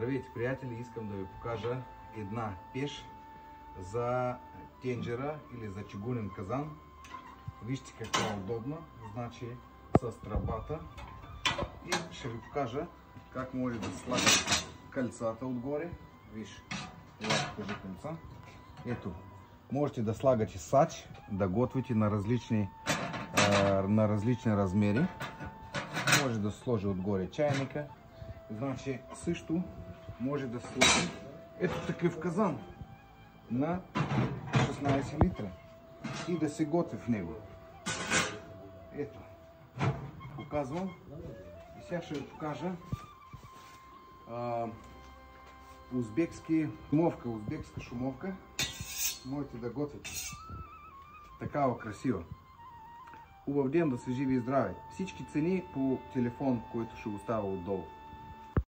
Здравейте, приятели! Искам да ви покажа една пеш за тенджера или за чугунен казан. Вижте каква е удобна, значи с тръбата. И ще ви покажа как може да слагате кълцата отгоре. Виж, това покажи кълца. Ето, можете да слагате сач, да готвите на различни размери. Може да се сложи отгоре чайника. Значи също може да се сложи ето такъв казан на 16 литра и да се готви в него. Ето, показвам и сега ще ви покажа узбекска шумовка. Можете да готвите такава красива. Хубав ден, да се живи и здраве. Всички цени по телефон, който ще оставя отдолу.